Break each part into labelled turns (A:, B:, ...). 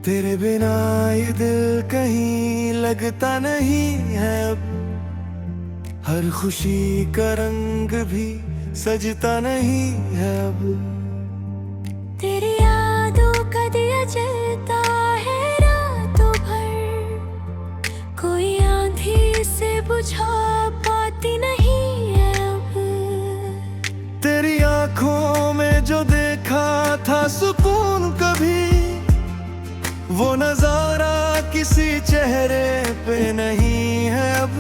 A: तेरे बिना ये दिल कहीं लगता नहीं है अब। हर खुशी का रंग भी सजता नहीं है अब।
B: तेरी यादों का दिया जलता है रातों भर, कोई आंधी से बुझा पाती नहीं है अब।
A: तेरी आंखों में जो देखा था सुकून कभी, वो नजारा किसी चेहरे पे नहीं है अब।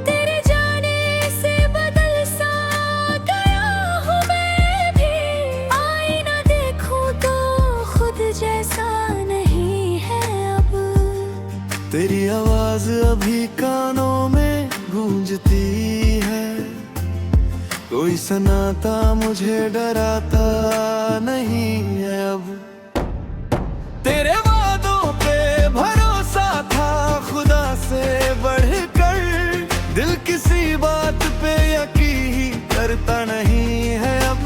B: तेरे जाने से बदल सा गया हूँ मैं भी, आईना देखूं तो खुद जैसा नहीं है अब।
A: तेरी आवाज अभी कानों में गूंजती है, कोई सनाता मुझे डराता नहीं है अब। तेरे वादों पे भरोसा था खुदा से बढ़कर, दिल किसी बात पे यकीन करता नहीं है अब।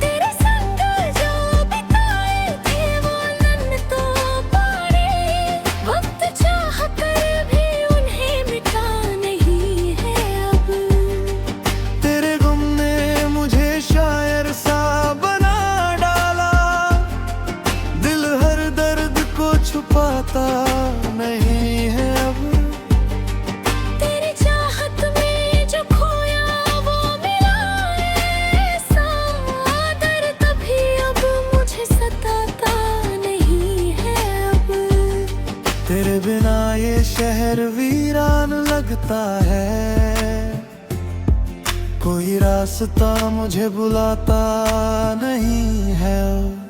B: तेरे संग जो बिताए थे वो नन्हे तो पारे, वक्त चाह कर भी उन्हें मिटा नहीं है अब।
A: तेरे गम ने मुझे शायर सा बना डाला, दिल हर दर्द को छुपाता नहीं है अब।
B: तेरी चाहत में जो खोया वो मिला ऐसा, दर्द भी अब मुझे सताता नहीं है अब।
A: तेरे बिना ये शहर वीरान लगता है, कोई रास्ता मुझे बुलाता नहीं है अब।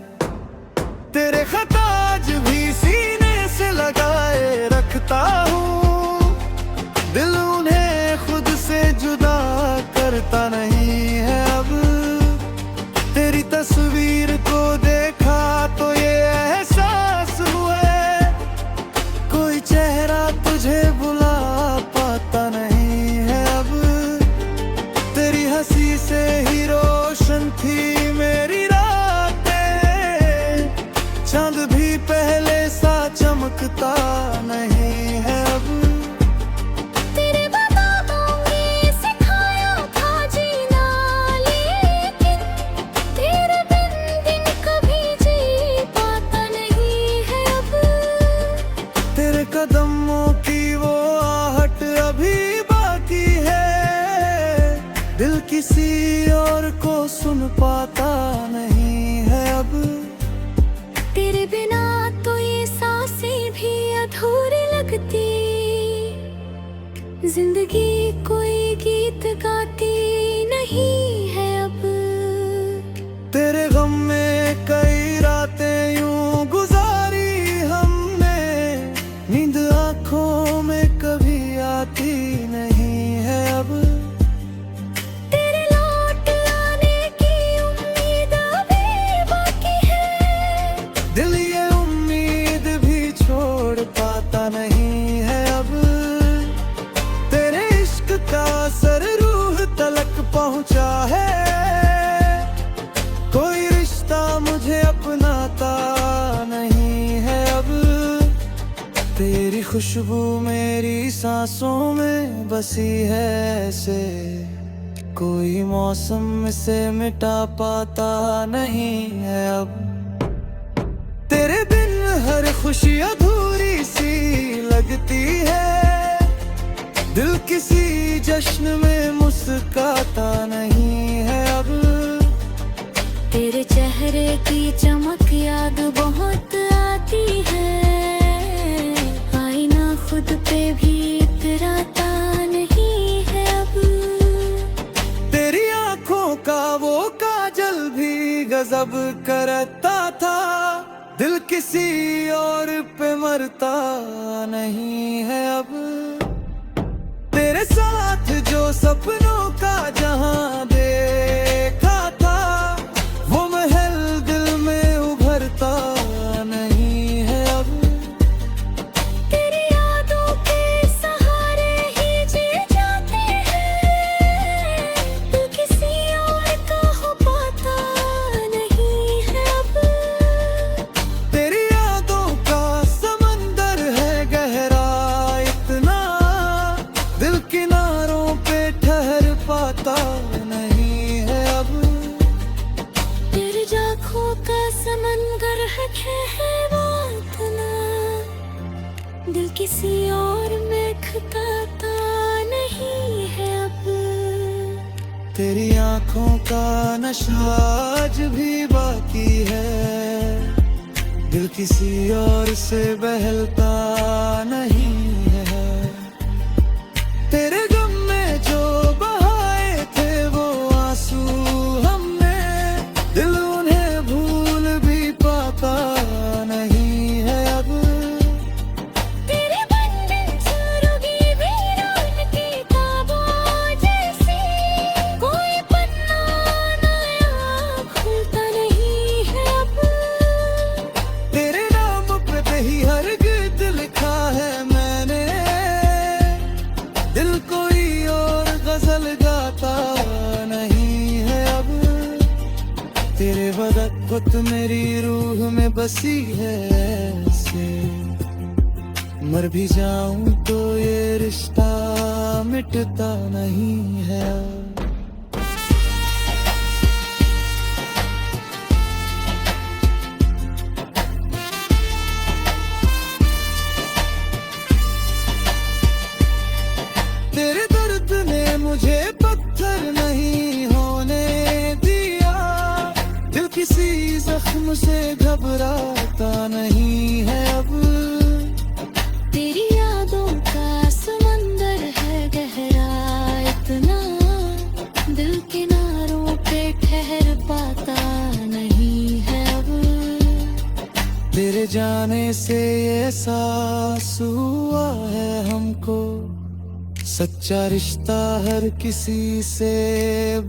A: तेरे खत आज भी सीने से लगाए रखता हूँ, दिल उन्हें खुद से जुदा करता नहीं है अब। तेरी तस्वीर को देखा तो ये एहसास हुआ, कोई चेहरा तुझे बुला पाता नहीं है अब। तेरी हंसी से ही रोशन थी मेरी रातें, चांद भी पहले सा चमकता नहीं है अब।
B: तेरे बाबों ने सिखाया था जीना, लेकिन तेरे बिन दिन कभी जी पाता नहीं है अब।
A: तेरे कदमों की वो आहट अभी बाकी है, दिल किसी और को सुन पाता नहीं है अब।
B: तेरे बिना तो ये सांसें भी अधूरी लगती, जिंदगी कोई गीत गाती नहीं है अब।
A: तेरे गम में कई रातें यूं गुजारी हमने, नींद आंखों में कभी आती नहीं है अब।
B: तेरे लौट आने की उम्मीद अभी बाकी है,
A: दिल ये उम्मीद भी छोड़ पाता नहीं है अब। तेरे इश्क का असर रूह तलक पहुंचा है, कोई रिश्ता मुझे अपनाता नहीं है अब। तेरी खुशबू मेरी सांसों में बसी है ऐसे, कोई मौसम इसे मिटा पाता नहीं है अब। तेरे बिन हर खुशी अधूरी सी लगती है, दिल किसी जश्न में मुस्कुराता नहीं है अब।
B: तेरे चेहरे की चमक याद बहुत आती है, आईना खुद पे भी इतराता नहीं है अब।
A: तेरी आंखों का वो काजल भी गजब करता था, दिल किसी और पे मरता नहीं है अब। तेरे साथ जो सपनों का जहां देखा था, वो महल दिल में उभरता नहीं है अब।
B: तेरी यादों के सहारे ही जी जाते हैं, दिल किसी और का हो पाता नहीं है अब। दिल किसी और में खताता नहीं है अब।
A: तेरी आंखों का नशा आज भी बाकी है, दिल किसी और से बहलता नहीं है। तेरे गम में जो बहाए थे वो आंसू हमने, दिल उन्हें भूल भी पाता नहीं है अब।
B: तेरे बंधन सुरोगी वीरान किताबों जैसे, कोई पन्ना नया खुलता नहीं है अब।
A: तेरे नाम पे ही हर गीत लिखा है मैंने, दिल कोई और गजल गाता नहीं है अब। तेरे वदत मेरी रूह में बसी है ऐसे, मर भी जाऊं तो ये रिश्ता मिटता नहीं है अब। तेरे दर्द ने मुझे पत्थर नहीं होने दिया, दिल किसी जख्म से घबराता नहीं है अब।
B: तेरी यादों का समंदर है गहरा इतना, दिल किनारों पे ठहर पाता नहीं है अब।
A: तेरे जाने से ये एहसास हुआ है हमको, सच्चा रिश्ता हर किसी से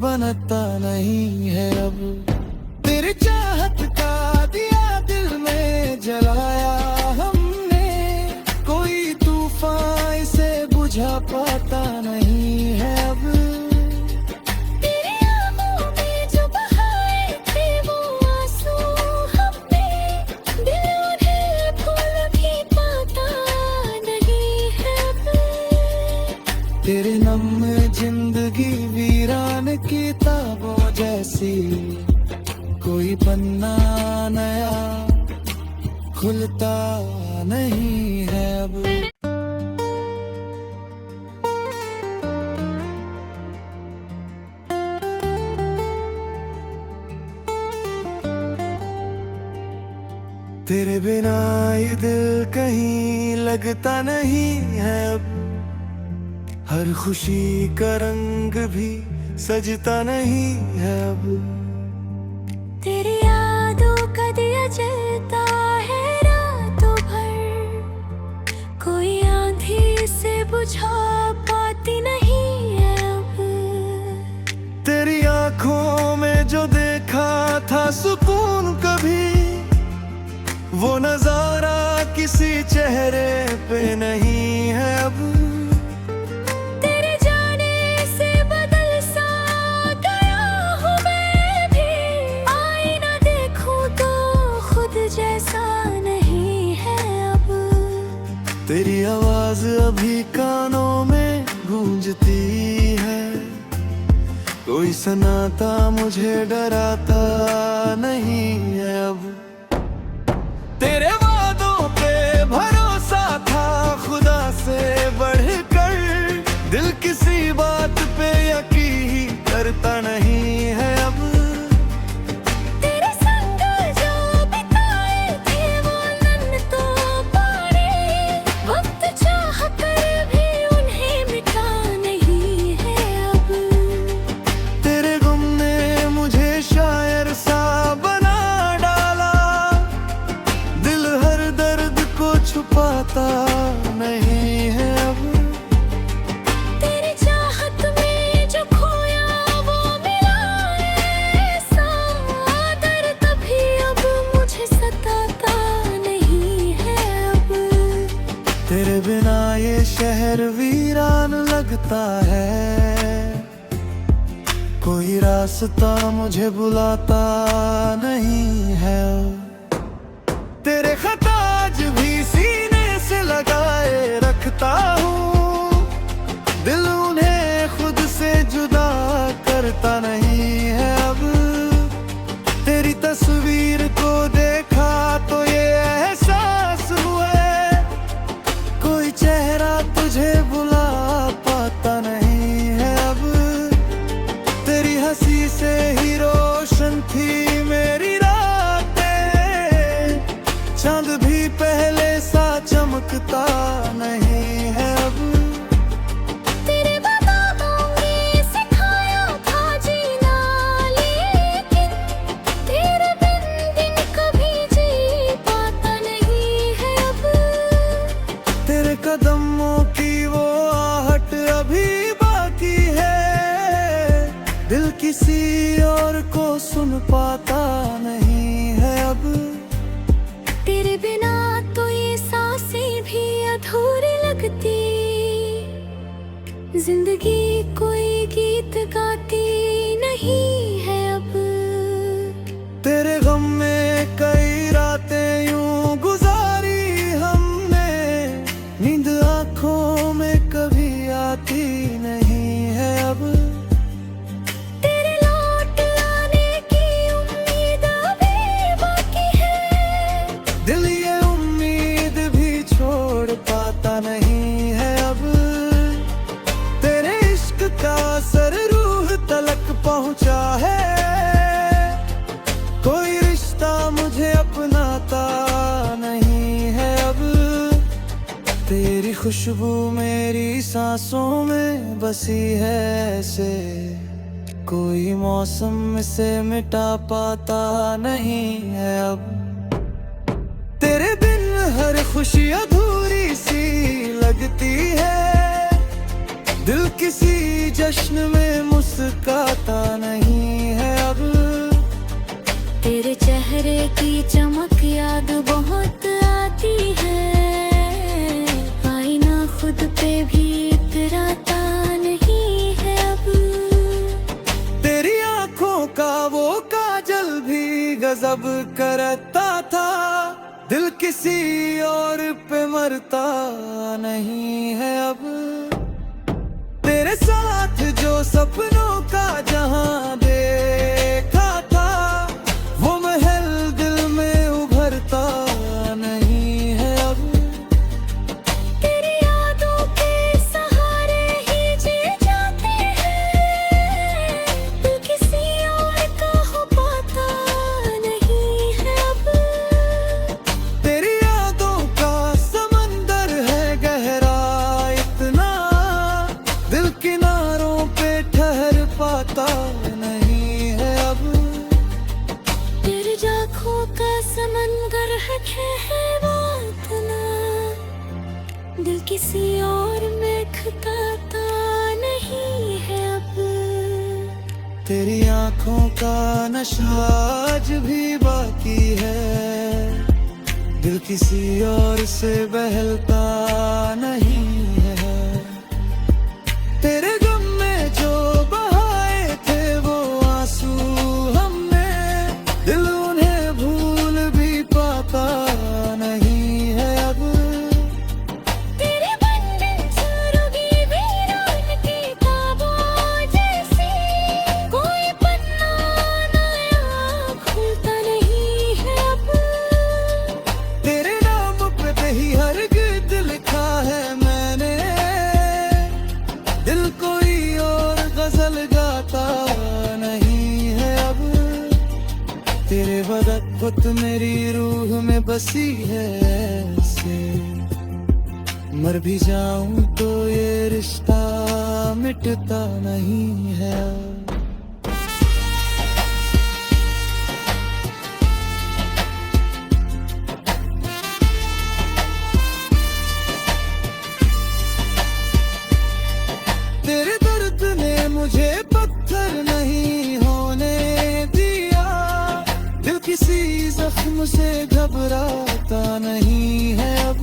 A: बनता नहीं है अब। तेरे चाहत का दिया दिल में जलाया हमने, कोई तूफान इसे बुझा पाता नहीं है अब।
B: तेरी आंखों में जो बहाए थे वो आंसू हमने, दिल उन्हें भूल भी पाता नहीं है अब।
A: तेरे नम में जिंदगी वीरान किताबों जैसी, कोई पन्ना नया खुलता नहीं है अब। तेरे बिना ये दिल कहीं लगता नहीं है अब, हर खुशी का रंग भी सजता नहीं है अब।
B: तेरी यादों का दिया जलता है रातों भर, कोई आंधी से बुझा पाती नहीं है अब।
A: तेरी आंखों में जो देखा था सुकून कभी, वो नजारा किसी चेहरे पे नहीं है अब।
B: तेरे जाने से बदल सा गया हूँ मैं भी, आईना देखूं तो खुद जैसा नहीं है अब।
A: तेरी आवाज अभी कानों में गूंजती है, कोई सनाता मुझे डराता नहीं है अब। तेरे वादों पे भरोसा था खुदा से बढ़कर, दिल किसी बात पे यकीन करता नहीं है अब।
B: तेरे संग जो बिताए थे वो नन्हे तो पारे, वक्त चाह कर भी उन्हें मिटा नहीं है अब।
A: तेरे गुम ने मुझे शायर सा बना डाला, दिल हर दर्द को छुपाता नहीं है अब।
B: तेरी चाहत में जो खोया वो मिला ऐसा, दर्द भी अब मुझे सताता नहीं है अब।
A: तेरे बिना ये शहर वीरान लगता है, कोई रास्ता मुझे बुलाता नहीं है। तेरे खत आज भी सीने से लगाए रखता हूँ, दिल उन्हें खुद से जुदा करता नहीं है अब। तेरी तस्वीर को देखा तो ये एहसास हुआ, कदमों की वो आहट अभी बाकी है, दिल किसी और को सुन पाता नहीं है अब।
B: तेरे बिना तो ये सांसें भी अधूरी लगती, जिंदगी कोई गीत गाती नहीं है अब।
A: तेरे गम में कई रातें यूं गुजारी हमने, नींद आंखों में कभी आती नहीं है अब।
B: तेरे लौट आने की उम्मीद अभी बाकी है,
A: दिल ये उम्मीद भी छोड़ पाता नहीं है अब। तेरे इश्क का असर रूह तलक पहुंचा है, कोई रिश्ता मुझे अपनाता नहीं है अब। तेरी खुशबू मेरी सांसों में बसी है ऐसे, कोई मौसम इसे मिटा पाता नहीं है अब। तेरे बिन हर खुशी अधूरी सी लगती है, दिल किसी जश्न में मुस्कुराता नहीं है अब।
B: तेरे चेहरे की चमक याद बहुत आती है, आईना खुद पे भी इतराता नहीं है अब।
A: तेरी आंखों का वो काजल भी गजब करता था, दिल किसी और पे मरता नहीं है अब। तेरे साथ जो सपनों का जहां देखा था, वो महल दिल में उभरता नहीं है अब।
B: तेरी यादों के सहारे ही जी जाते हैं, दिल किसी और का हो पाता नहीं है अब।
A: तेरी यादों का समंदर है गहरा इतना, दिल किनारों पे ठहर पाता नहीं है अब।
B: तेरे आँखों का समंदर है गहरा इतना, दिल किसी और में खताता नहीं है अब।
A: तेरी आंखों का नशा आज भी बाकी है, दिल किसी और से बहलता नहीं है। तेरे गम में जो बहाए थे वो आंसू हमने, दिल उन्हें भूल भी पाता नहीं है अब।
B: तेरे बंधन सुरोगी वीरान की किताबों जैसी, कोई पन्ना नया खुलता नहीं है अब।
A: तेरे नाम पे ही हर गीत लिखा है मैंने, दिल कोई और गजल गाता नहीं है अब। तेरे बदख्त मेरी रूह में बसी है ऐसे, मर भी जाऊं तो ये रिश्ता मिटता नहीं है। तेरे दर्द ने मुझे पत्थर नहीं होने दिया, दिल किसी जख्म से घबराता नहीं है अब।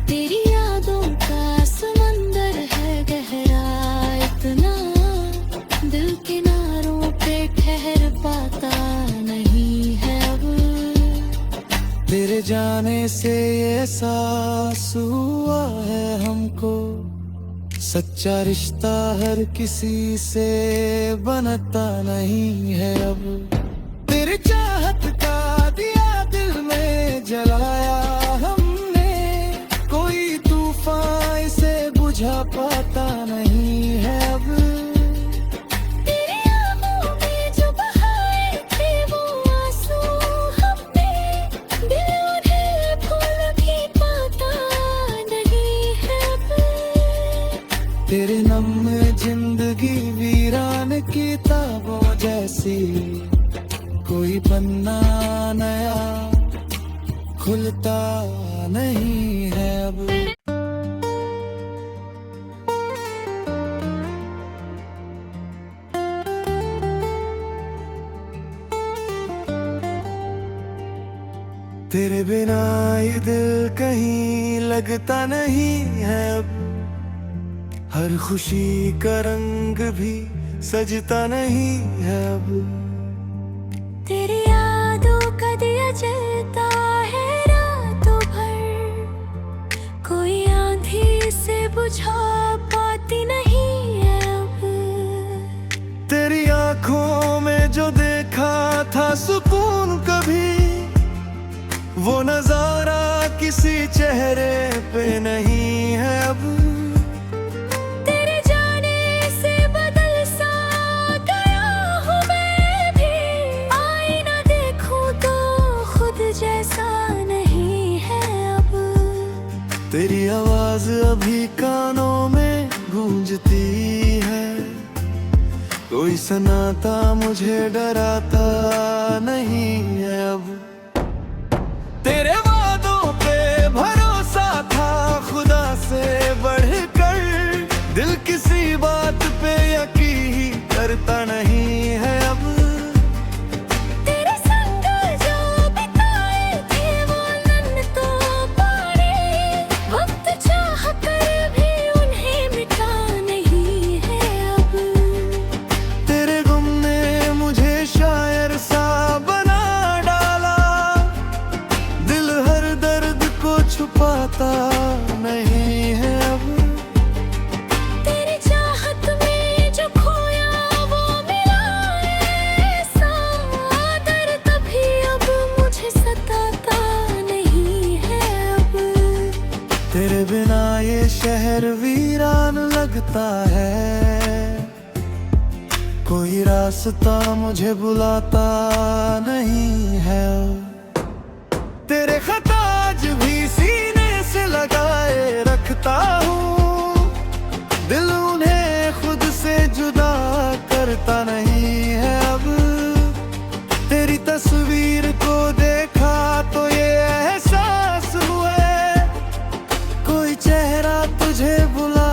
B: तेरी यादों का समंदर है गहरा इतना, दिल किनारों पे ठहर पाता नहीं है अब।
A: तेरे जाने से ये एहसास हुआ है हमको, सच्चा रिश्ता हर किसी से बनता नहीं है अब। तेरे चाहत का दिया दिल में जलाया हमने, कोई तूफान इसे बुझा पाता नहीं है अब।
B: तेरी आँखों में जो बहाए थे वो आंसू हमने, दिल उन्हें भूल भी पाता नहीं है अब।
A: तेरे नम जिंदगी वीरान किताबों जैसी, कोई पन्ना नया खुलता नहीं है अब। तेरे बिना ये दिल कहीं लगता नहीं है अब, हर खुशी का रंग भी सजता नहीं है अब।
B: तेरी यादों का दिया जलता है रातों भर, कोई आंधी से बुझा पाती नहीं है अब।
A: तेरी आंखों में जो देखा था सुकून कभी, वो नजारा किसी चेहरे पे नहीं है अब।
B: तेरे जाने से बदल सा गया हूँ मैं भी, आईना देखूं तो खुद जैसा नहीं है अब।
A: तेरी आवाज अभी कानों में गूंजती है, कोई सनाता मुझे डराता नहीं है अब। तेरे वादों पे भरोसा था खुदा से बढ़कर, दिल किसी बात पे यकीन करता नहीं है अब।
B: तेरे संग जो बिताए थे वो नन्हे तो पारे, वक्त चाह कर भी उन्हें मिटा नहीं है अब।
A: तेरे गम ने मुझे शायर सा बना डाला, दिल हर दर्द को छुपाता नहीं है अब।
B: तेरी चाहत में जो खोया वो मिला ऐसा, दर्द भी अब मुझे सताता नहीं है अब।
A: तेरे बिना ये शहर वीरान लगता है, कोई रास्ता मुझे बुलाता नहीं है। तेरे खत आज भी सीने से लगाए रखता हूँ, दिल उन्हें खुद से जुदा करता नहीं है अब। तेरी तस्वीर को देखा तो ये एहसास हुए, कोई चेहरा तुझे बुला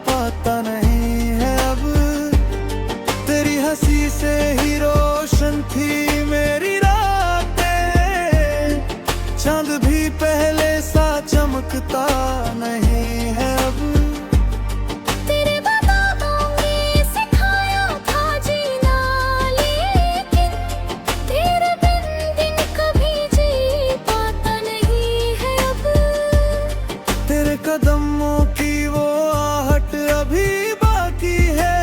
A: पाता नहीं है अब। तेरी हंसी से ही रोशन थी मेरी रातें, चांद भी पहले सा चमकता नहीं है अब।
B: तेरे बाबों ने सिखाया था जीना, लेकिन तेरे बिन दिन कभी जी पाता नहीं है अब।
A: तेरे कदमों की वो आहट अभी बाकी है,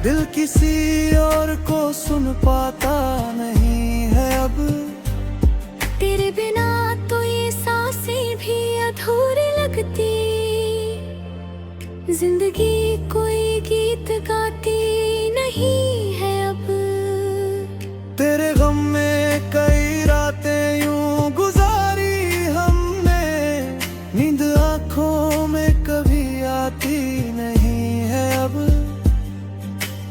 A: दिल किसी और को सुन पाता नहीं है अब।
B: तेरे बिना तो ये सांसें भी अधूरी लगती, जिंदगी कोई गीत गाती नहीं है अब।
A: तेरे गम में कई रातें यूं गुजारी हमने, नींद आंखों में कभी आती नहीं है अब।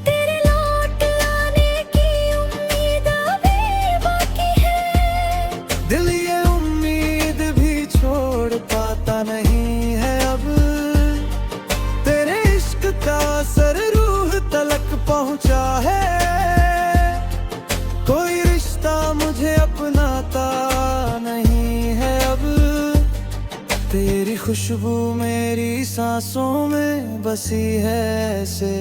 B: तेरे लौट आने की उम्मीद अभी बाकी है,
A: दिल ये उम्मीद भी छोड़ पाता नहीं है अब। तेरे इश्क का असर रूह तलक पहुंचा है, कोई रिश्ता मुझे अपनाता नहीं है अब। तेरी खुशबू मेरी सांसों में बसी है ऐसे,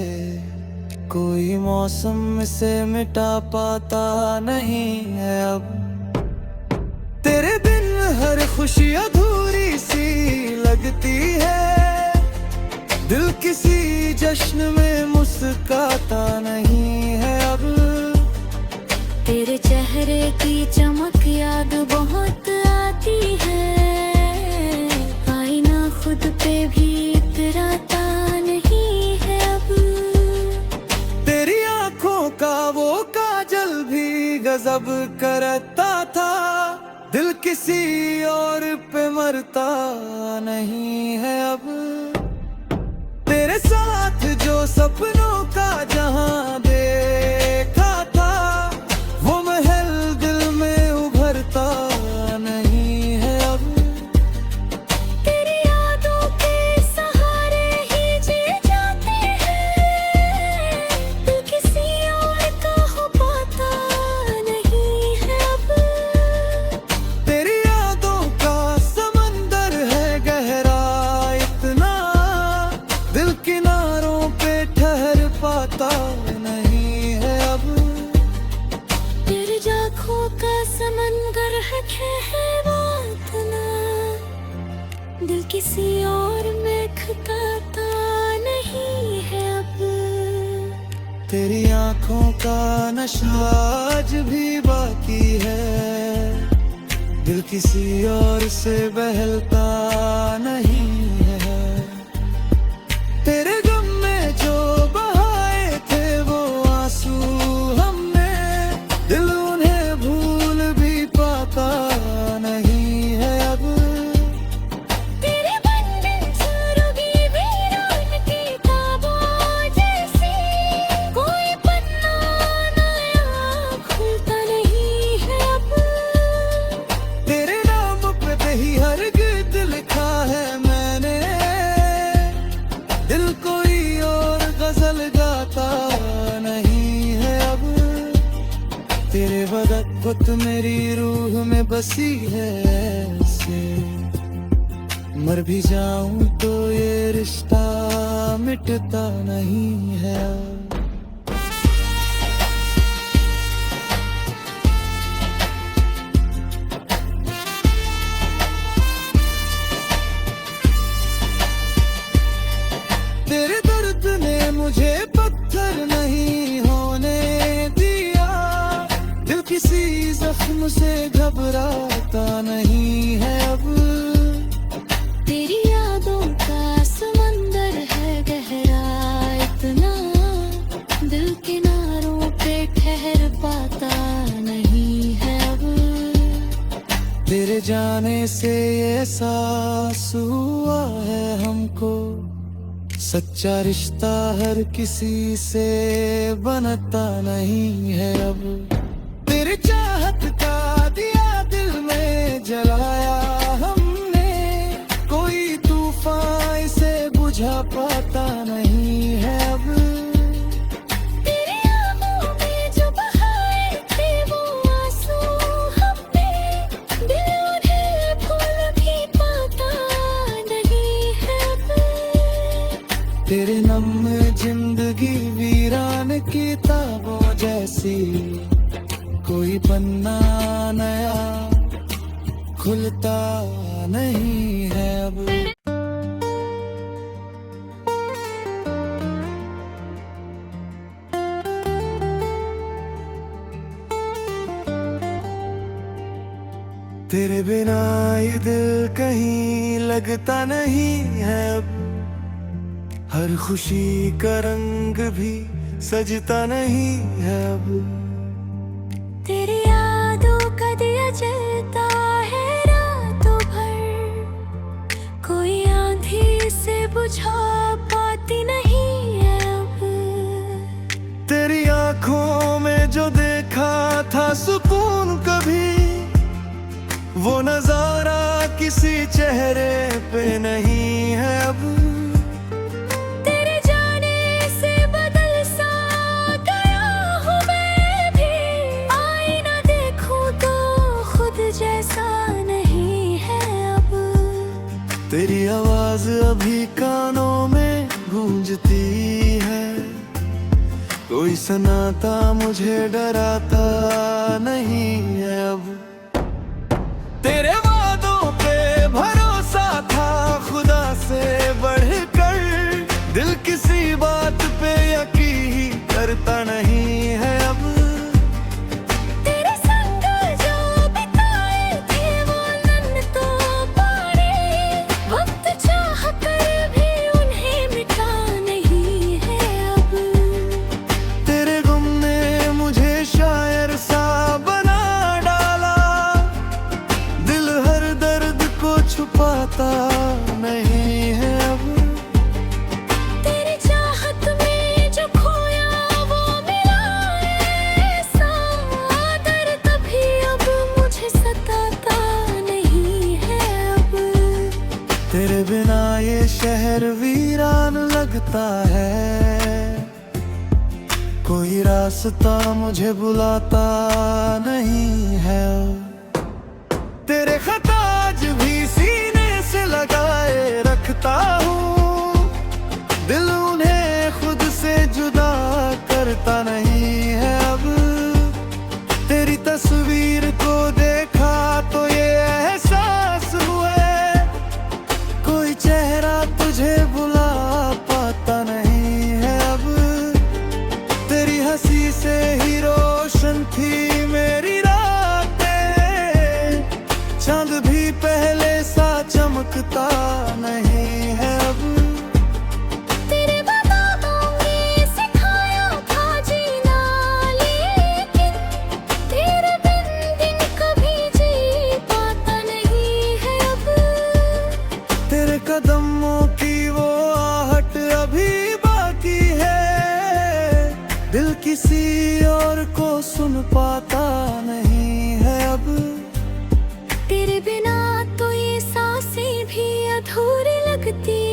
A: कोई मौसम इसे मिटा पाता नहीं है अब। तेरे बिन हर खुशी अधूरी सी लगती है, दिल किसी जश्न में मुस्कुराता नहीं है अब।
B: तेरे चेहरे की चमक याद बहुत आती है, आईना खुद पे भी इतराता नहीं है अब।
A: तेरी आंखों का वो काजल भी गजब करता था, दिल किसी और पे मरता नहीं है अब। तेरे साथ जो सपनों का जहां देखा था, वो महल दिल में उभरता नहीं है अब।
B: दिल किसी और में खताता नहीं है अब।
A: तेरी आंखों का नशा आज भी बाकी है, दिल किसी और से बहलता नहीं है। तेरे गम में जो बहाए थे वो आंसू हमने, दिल उन्हें भूल भी पाता नहीं है अब।
B: तेरे बंधन सुरगी वीरान किताबों जैसे, कोई पन्ना नया खुलता नहीं है अब।
A: तेरे नाम पे दही हर गीत लिखा है मैंने, दिल कोई और गजल गाता नहीं है अब। तेरे वदत मेरी रूह में बसी है ऐसे, मर भी जाऊं तो ये रिश्ता मिटता नहीं है अब। तेरे दर्द ने मुझे पत्थर नहीं होने दिया, दिल किसी जख्म से घबराता नहीं है अब।
B: तेरी यादों का समंदर है गहरा इतना, दिल किनारों पे ठहर पाता नहीं है अब।
A: तेरे जाने से ये एहसास हुआ है हमको, सच्चा रिश्ता हर किसी से बनता नहीं है अब। तेरे चाहत का दिया दिल में जलाया हमने, कोई तूफान इसे बुझा पाता नहीं है अब।
B: तेरी आंखों में जो बहाए थे वो आंसू हमने, दिल उन्हें भूल भी पाता नहीं है अब।
A: तेरे नम जिंदगी वीरान किताबों जैसी, कोई पन्ना नया खुलता नहीं है अब। तेरे बिना ये दिल कहीं लगता नहीं है अब, हर खुशी का रंग भी सजता नहीं है अब।
B: तेरी यादों का दिया जलता है रातों भर, कोई आंधी से बुझा पाती नहीं है अब।
A: तेरी आंखों में जो देखा था सुकून कभी, वो नजारा किसी चेहरे पे नहीं है अब।
B: तेरे जाने से बदल सा गया हूँ मैं भी, आईना देखूं तो खुद जैसा नहीं है अब।
A: तेरी आवाज अभी कानों में गूंजती है, कोई सनाता मुझे डराता नहीं है अब। तेरे वादों पे भरोसा था खुदा से बढ़कर, दिल किसी बात पे यकीन करता नहीं है अब।
B: तेरे संग जो बिताए थे वो नन्हे तो पारे, वक्त चाह कर भी उन्हें मिटा नहीं है अब।
A: तेरे गुम ने मुझे शायर सा बना डाला, दिल हर दर्द को छुपाता नहीं है अब।
B: तेरी चाहत में जो खोया वो मिला ऐसा, दर्द भी अब मुझे सताता नहीं है अब।
A: तेरे बिना ये शहर वीरान लगता है, कोई रास्ता मुझे बुलाता नहीं है। तेरे खत आज भी सीने से लगाए रखता हूँ, दिल उन्हें खुद से जुदा करता नहीं है अब। तेरी तस्वीर को देखा तो ये एहसास हुए, तुझे बुला पाता नहीं है अब। तेरी हंसी से ही रोशन थी मेरी रातें, चांद भी पहले सा चमकता नहीं है अब।
B: तेरे बातों ने सिखाया था जीना, लेकिन तेरे बिन दिन कभी जी पाता नहीं है अब।
A: तेरे कदमों की वो आहट अभी बाकी है, दिल किसी और को सुन पाता नहीं है अब।
B: तेरे बिना तो ये सांसें भी अधूरी लगती,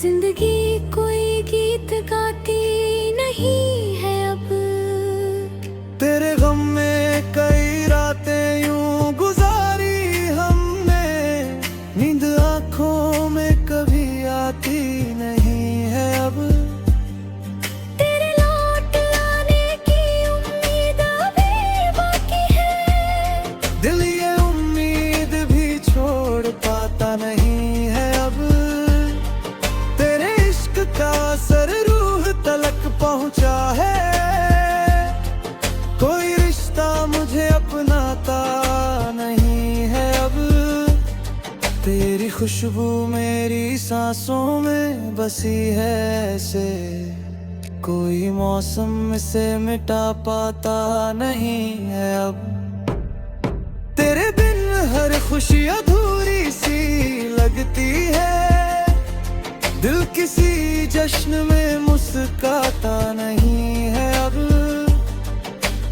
B: जिंदगी कोई गीत गाती नहीं है अब।
A: तेरे गम में कई रातें यूं गुजारी हमने, नींद आंखों में कभी आती नहीं है अब।
B: तेरे लौट आने की उम्मीद अभी बाकी है,
A: दिल ये उम्मीद भी छोड़ पाता नहीं है अब। तेरे इश्क का असर रूह तलक पहुंचा है, कोई रिश्ता मुझे अपनाता नहीं है अब। तेरी खुशबू मेरी सांसों में बसी है ऐसे, कोई मौसम इसे मिटा पाता नहीं है अब। तेरे बिन हर खुशी अधूरी सी लगती है, दिल किसी जश्न में मुस्कुराता नहीं है अब।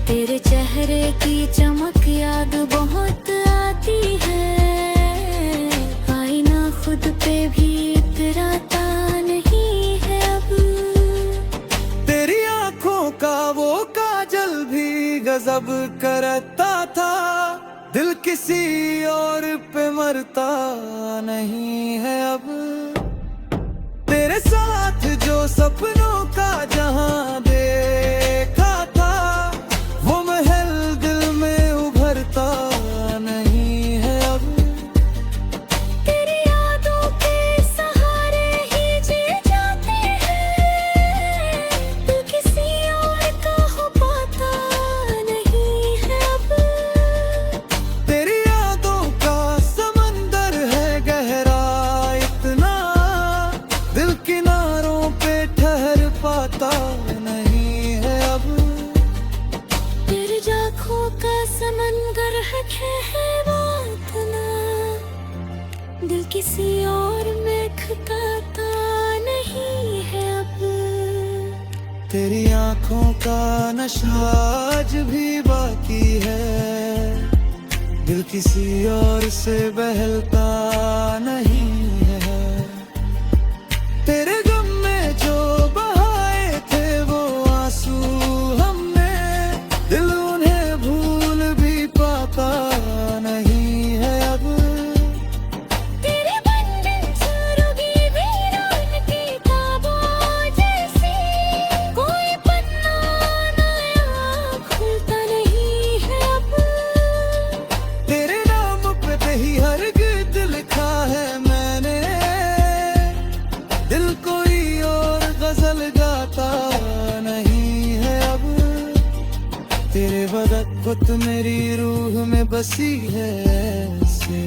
B: तेरे चेहरे की चमक याद बहुत आती है, आईना खुद पे भी इतराता नहीं है अब।
A: तेरी आंखों का वो काजल भी गजब करता था, दिल किसी और पे मरता नहीं है अब। तेरे साथ जो सपनों का जहां देखा था, वो महल दिल में उभरता नहीं है अब।
B: तेरी यादों के सहारे ही जी जाते हैं, दिल किसी और का हो पाता नहीं है अब।
A: तेरी यादों का समंदर है गहरा इतना, दिल किनारों पे ठहर पाता नहीं है अब।
B: तेरे आँखों का समंदर है गहरा इतना, दिल किसी और में खताता नहीं है अब।
A: तेरी आंखों का नशा आज भी बाकी है, दिल किसी और से बहलता नहीं है। तेरे गम में जो बहाए थे वो आंसू हमने, दिल उन्हें भूल भी पाता नहीं है अब।
B: तेरे बंधन सुरोगी वीरान की किताबों जैसी, कोई पन्ना नया खुलता नहीं है अब।
A: तेरे नाम पे ही हर गीत लिखा है मैंने, दिल कोई और गजल गाता नहीं है अब। तेरे बदख्वत मेरी रूह में बसी है ऐसे,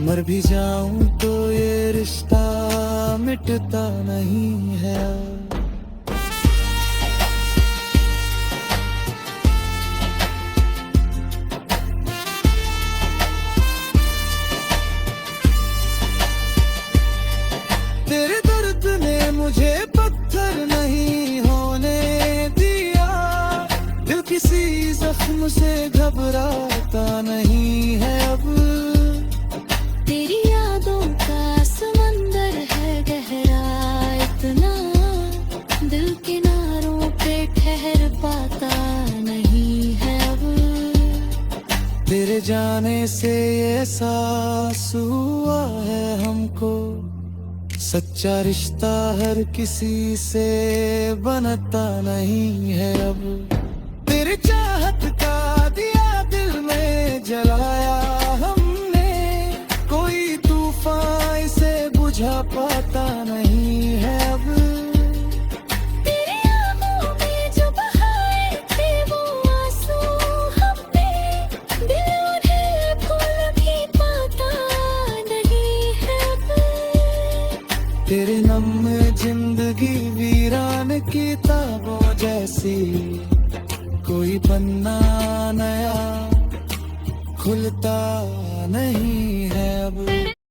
A: मर भी जाऊं तो ये रिश्ता मिटता नहीं है अब। तेरे दर्द ने मुझे पत्थर नहीं होने दिया, दिल किसी जख्म से घबराता नहीं है अब।
B: तेरी यादों का समंदर है गहरा इतना, दिल किनारों पे ठहर पाता नहीं है अब।
A: तेरे जाने से ये एहसास हुआ है हमको, सच्चा रिश्ता हर किसी से बनता नहीं है अब। तेरे चाहत का दिया दिल में जलाया हमने, कोई तूफान बुझा पाता नहीं है अब।
B: तेरी आंखों में जो बहाए थे वो आंसू हम पे, दिल उन्हें भूल भी पाता नहीं है अब।
A: तेरे नम में जिंदगी वीरान किताबों जैसी, कोई पन्ना नया खुलता नहीं है अब।